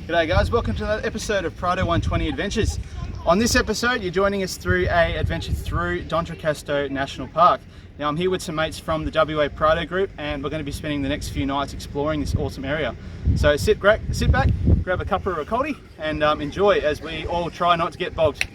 G'day guys, welcome to another episode of Prado 120 Adventures. On this episode, you're joining us through a adventure through D'Entrecasteaux National Park. Now I'm here with some mates from the WA Prado group and we're going to be spending the next few nights exploring this awesome area. So sit back, grab a cuppa or a coldie and enjoy as we all try not to get bogged.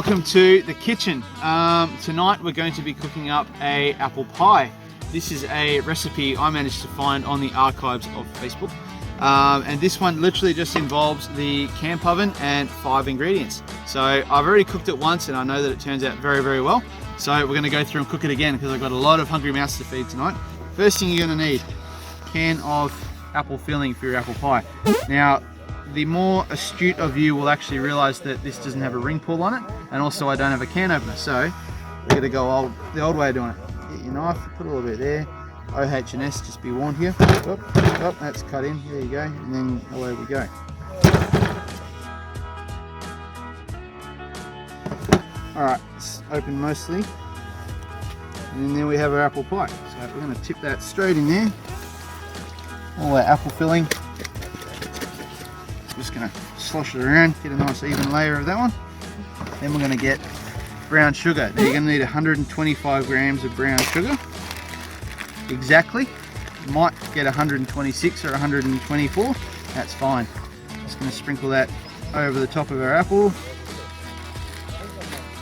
welcome to the kitchen. Tonight we're going to be cooking up a apple pie. This is a recipe I managed to find on the archives of Facebook. And this one literally just involves the camp oven and 5 ingredients. So I've already cooked it once and I know that it turns out very, very well. So we're going to go through and cook it again because I've got a lot of hungry mouths to feed tonight. First thing you're going to need, a can of apple filling for your apple pie. Now, the more astute of you will actually realize that this doesn't have a ring pull on it, and also I don't have a can opener, so we're going to go the old way of doing it. Get your knife, put a little bit there. OH&S, just be warned here. Oh, that's cut in, there you go, and then away we go. Alright, it's open mostly, and then we have our apple pie. So we're going to tip that straight in there. All that apple filling. Just going to slosh it around, get a nice even layer of that one. Then we're going to get brown sugar. Now you're going to need 125 grams of brown sugar. Exactly. You might get 126 or 124. That's fine. Just going to sprinkle that over the top of our apple.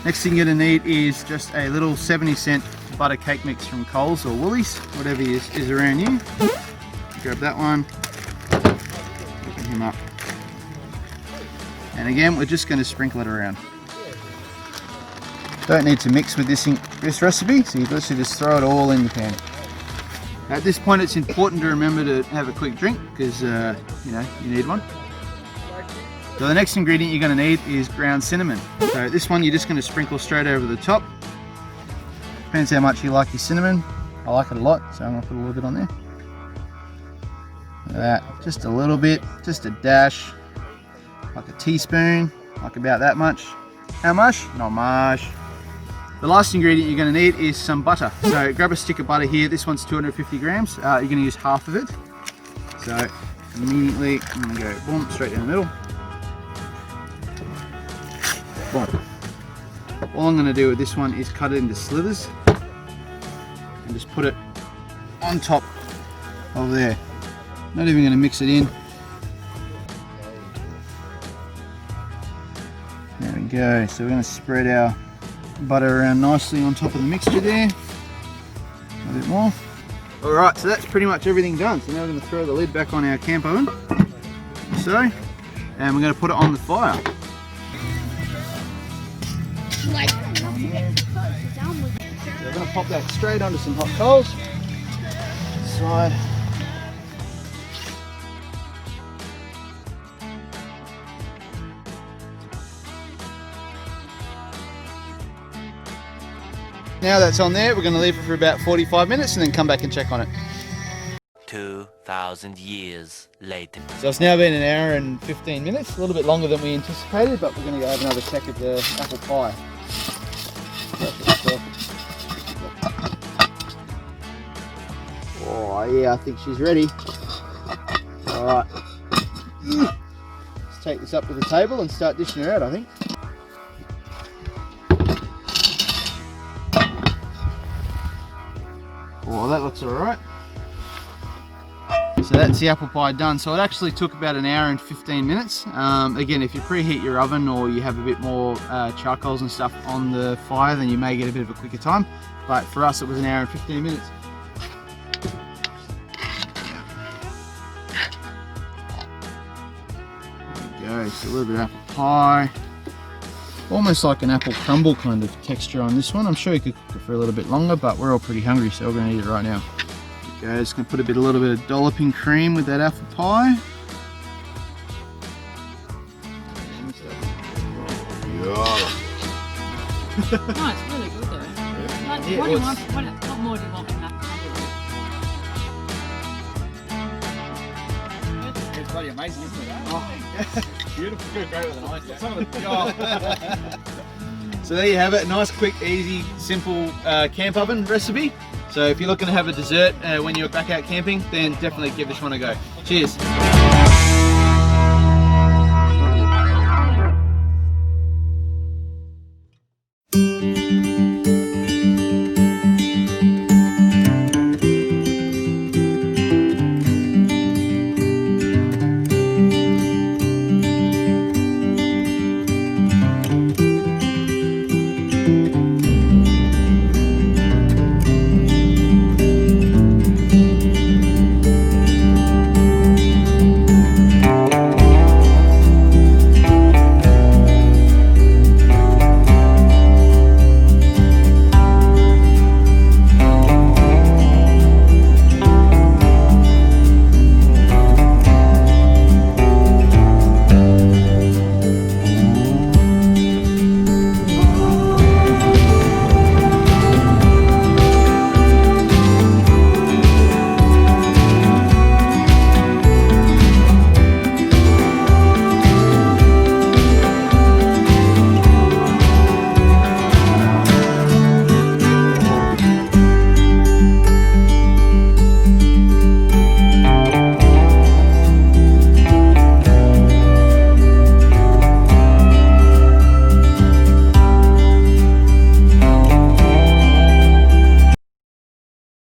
Next thing you're going to need is just a little 70-cent butter cake mix from Coles or Woolies, whatever is around you. Grab that one. Open him up. And again, we're just going to sprinkle it around. Don't need to mix with this recipe, so you literally just throw it all in the pan. At this point, it's important to remember to have a quick drink because you know, you need one. So the next ingredient you're going to need is ground cinnamon. So this one you're just going to sprinkle straight over the top. Depends how much you like your cinnamon. I like it a lot, so I'm going to put a little bit on there. Look at that, just a little bit, just a dash. Like a teaspoon, like about that much. How much? Not much. The last ingredient you're going to need is some butter. So grab a stick of butter here. This one's 250 grams. You're going to use half of it. So immediately I'm going to go boom, straight down the middle. Boom. All I'm going to do with this one is cut it into slivers and just put it on top of there. Not even going to mix it in. There we go. So we're going to spread our butter around nicely on top of the mixture there. A bit more. Alright, so that's pretty much everything done. So now we're going to throw the lid back on our camp oven. So, and we're going to put it on the fire. So we're going to pop that straight onto some hot coals. Side. Now that's on there, we're going to leave it for about 45 minutes and then come back and check on it. 2,000 years later. So it's now been an hour and 15 minutes, a little bit longer than we anticipated, but we're going to go have another check of the apple pie. Oh yeah, I think she's ready. Alright. Let's take this up to the table and start dishing her out, I think. Oh, that looks alright. So that's the apple pie done. So it actually took about an hour and 15 minutes. Again, if you preheat your oven or you have a bit more charcoals and stuff on the fire, then you may get a bit of a quicker time. But for us, it was an hour and 15 minutes. There we go. So a little bit of apple pie. Almost like an apple crumble kind of texture on this one. I'm sure you could cook it for a little bit longer, but we're all pretty hungry, so we're going to eat it right now. Okay, just going to put a little bit of dolloping cream with that apple pie. No, it's really good though. Like, Yeah, what more do you want from that? It's bloody amazing, isn't it? Oh, beautiful. Good, great with an ice. So there you have it. Nice, quick, easy, simple camp oven recipe. So if you're looking to have a dessert when you're back out camping, then definitely give this one a go. Cheers.